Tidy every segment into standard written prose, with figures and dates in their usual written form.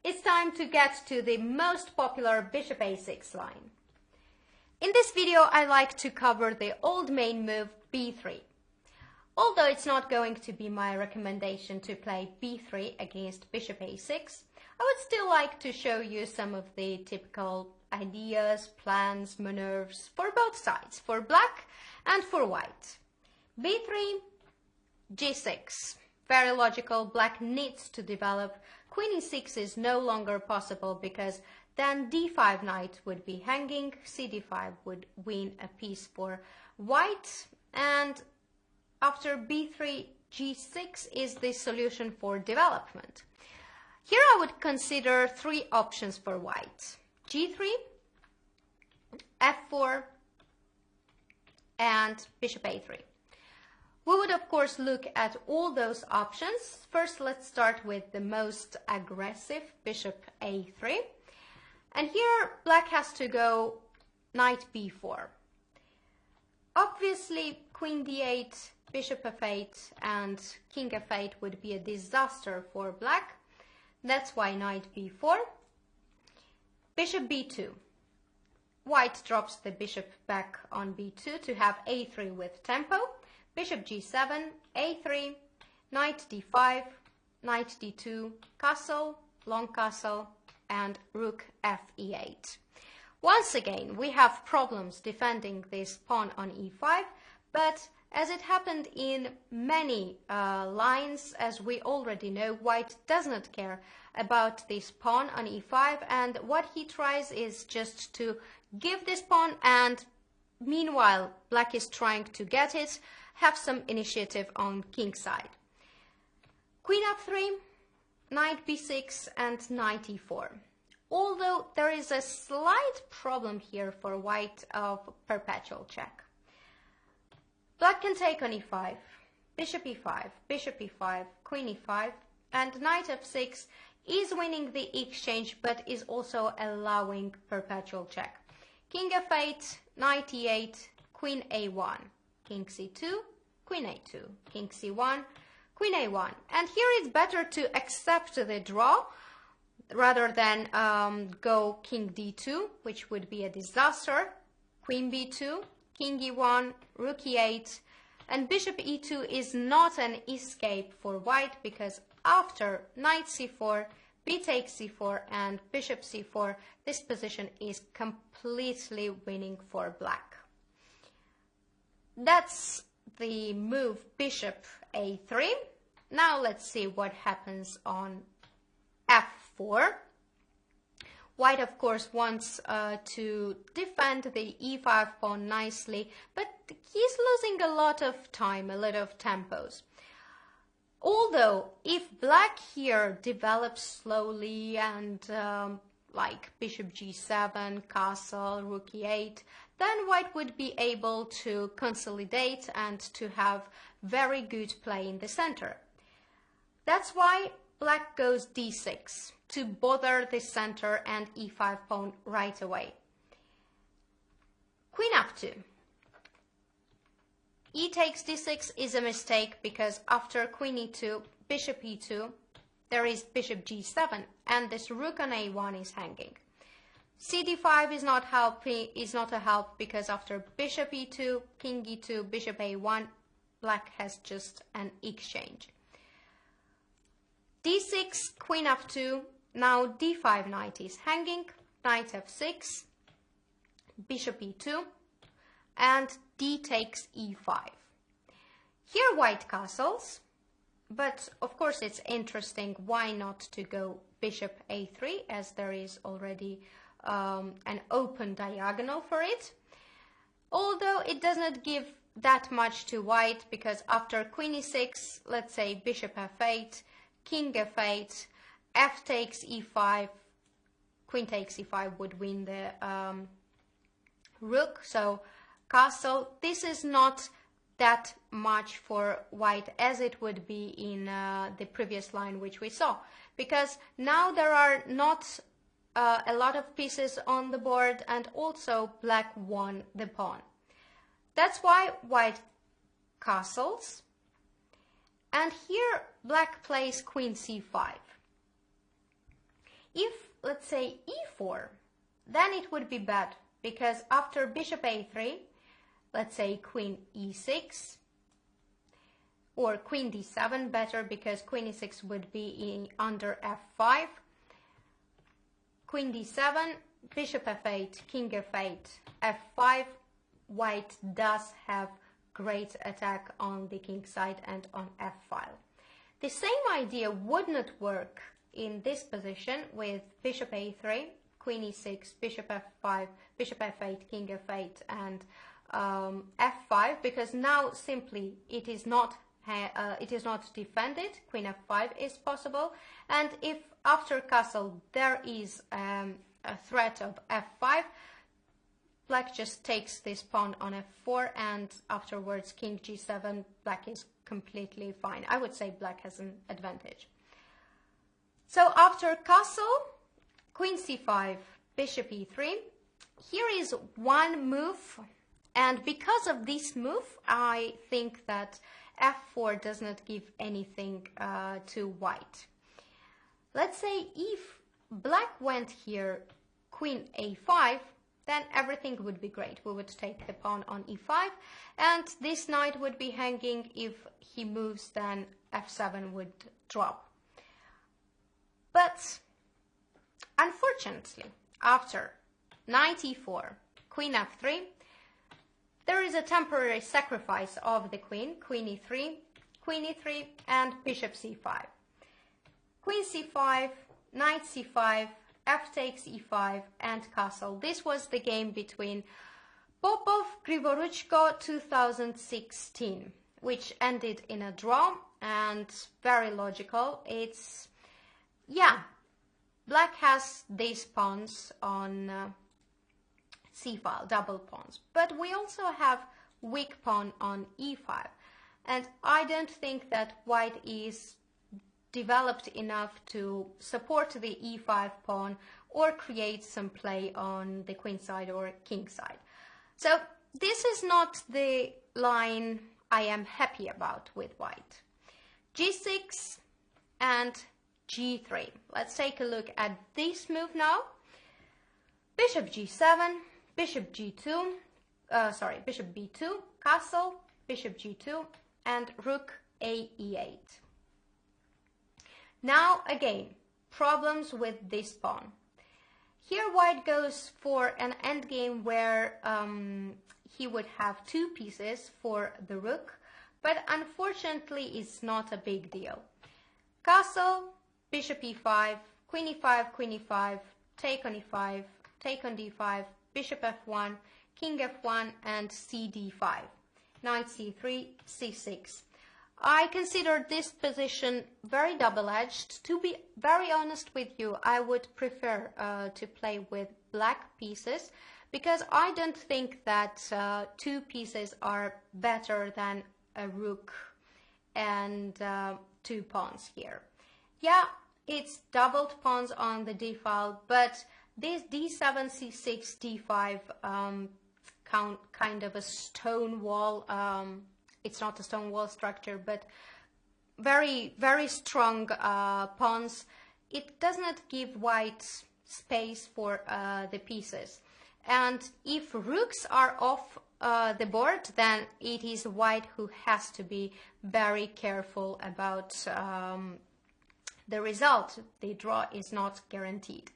it's time to get to the most popular bishop a6 line. In this video, I like to cover the old main move b3. Although it's not going to be my recommendation to play b3 against bishop a6, I would still like to show you some of the typical ideas, plans, maneuvers for both sides, for black and for white. b3, g6. Very logical. Black needs to develop. Queen e6 is no longer possible because then d5 knight would be hanging, cd5 would win a piece for white, and after b3, g6 is the solution for development. Here I would consider three options for white: g3, f4, and bishop a3. We would of course look at all those options. First, let's start with the most aggressive, bishop a3. And here black has to go knight b4. Obviously, queen d8, bishop f8, and king f8 would be a disaster for black. That's why knight b4. Bishop b2. White drops the bishop back on b2 to have a3 with tempo. Bishop g7, a3, knight d5, knight d2, castle, long castle, and rook fe8. Once again, we have problems defending this pawn on e5, but as it happened in many lines, as we already know, white does not care about this pawn on e5, and what he tries is just to give this pawn, and meanwhile black is trying to get it, have some initiative on king side. Queen f3, knight b6, and knight e4. Although there is a slight problem here for white of perpetual check. Black can take on e5, bishop e5, queen e5, and knight f6 is winning the exchange but is also allowing perpetual check. King f8, knight e8, queen a1, king c2, queen a2, king c1, queen a1. And here it's better to accept the draw rather than go king d2, which would be a disaster. Queen b2, king e1, rook e8, and bishop e2 is not an escape for white because after knight c4, b takes c4, and bishop c4, this position is completely winning for black. That's the move bishop a3. Now let's see what happens on f4. White, of course, wants to defend the e5 pawn nicely, but he's losing a lot of time, a lot of tempos. Although, if black here develops slowly and like bishop g7, castle, rook e8, then white would be able to consolidate and to have very good play in the center. That's why black goes d6 to bother the center and e5 pawn right away. Queen f2. E takes d6 is a mistake because after queen e2, bishop e2, there is bishop g7 and this rook on a1 is hanging. cd5 is not a help because after bishop e2, king e2, bishop a1, black has just an exchange. d6, queen f2, now d5 knight is hanging, knight f6, bishop e2, and d takes e5. Here white castles, but of course it's interesting why not to go bishop a3 as there is already an open diagonal for it. Although it does not give that much to white because after queen e6, let's say bishop f8, king f8, f takes e5, queen takes e5 would win the rook, so castle. This is not that much for white as it would be in the previous line which we saw, because now there are not a lot of pieces on the board and also black won the pawn. That's why white castles, and here black plays queen c5. If, let's say, e4, then it would be bad, because after bishop a3, let's say queen e6, or queen d7, better, because queen e6 would be under f5, queen d7, bishop f8, king f8, f5, white does have great attack on the king side and on f-file. The same idea would not work in this position with bishop a3, queen e6, bishop f5, bishop f8, king f8, and f5, because now simply it is not defended. Queen f5 is possible, and if after castle there is a threat of f5, black just takes this pawn on f4, and afterwards king g7, black is completely fine. I would say black has an advantage. So after castle, queen c5, bishop e3, here is one move, and because of this move, I think that f4 does not give anything to white. Let's say if black went here, queen a5, then everything would be great. We would take the pawn on e5, and this knight would be hanging. If he moves, then f7 would drop. But unfortunately, after knight e4, queen f3, there is a temporary sacrifice of the queen, queen e3, and bishop c5. Queen c5, knight c5, f takes e5, and castle. This was the game between Popov, Grigoruchko 2016, which ended in a draw, and very logical. It's, yeah, black has these pawns on c-file, double pawns, but we also have weak pawn on e5, and I don't think that white is developed enough to support the e5 pawn or create some play on the queen side or king side. So this is not the line I am happy about with white. g6 and g3. Let's take a look at this move now. Bishop g7, bishop g2, bishop b2, castle, bishop g2, and rook a e8. Now again, problems with this pawn. Here white goes for an endgame where he would have two pieces for the rook, but unfortunately it's not a big deal. Castle, bishop e5, queen e5, queen e5, take on e5, take on d5, bishop f1, king f1, and cd5, knight c3, c6. I consider this position very double-edged. To be very honest with you, I would prefer to play with black pieces, because I don't think that two pieces are better than a rook and two pawns here. Yeah, it's doubled pawns on the d-file, but this d7, c6, d5 kind of a stone wall. It's not a stone wall structure, but very, very strong pawns. It does not give white space for the pieces. And if rooks are off the board, then it is white who has to be very careful about the result. The draw is not guaranteed.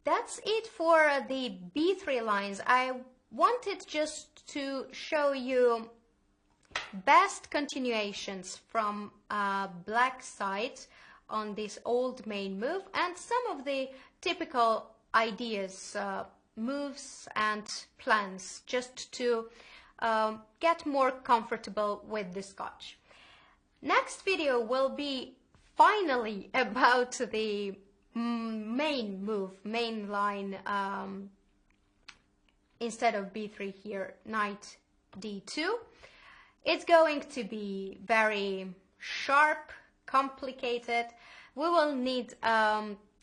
That's it for the b3 lines. I wanted just to show you best continuations from black side on this old main move, and some of the typical ideas, moves and plans, just to get more comfortable with the Scotch. Next video will be finally about the main move, main line, instead of b3 here, knight d2. It's going to be very sharp, complicated. We will need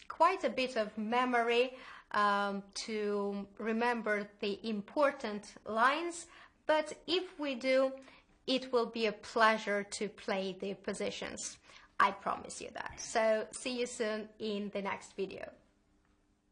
quite a bit of memory to remember the important lines, but if we do, it will be a pleasure to play the positions. I promise you that. So see you soon in the next video.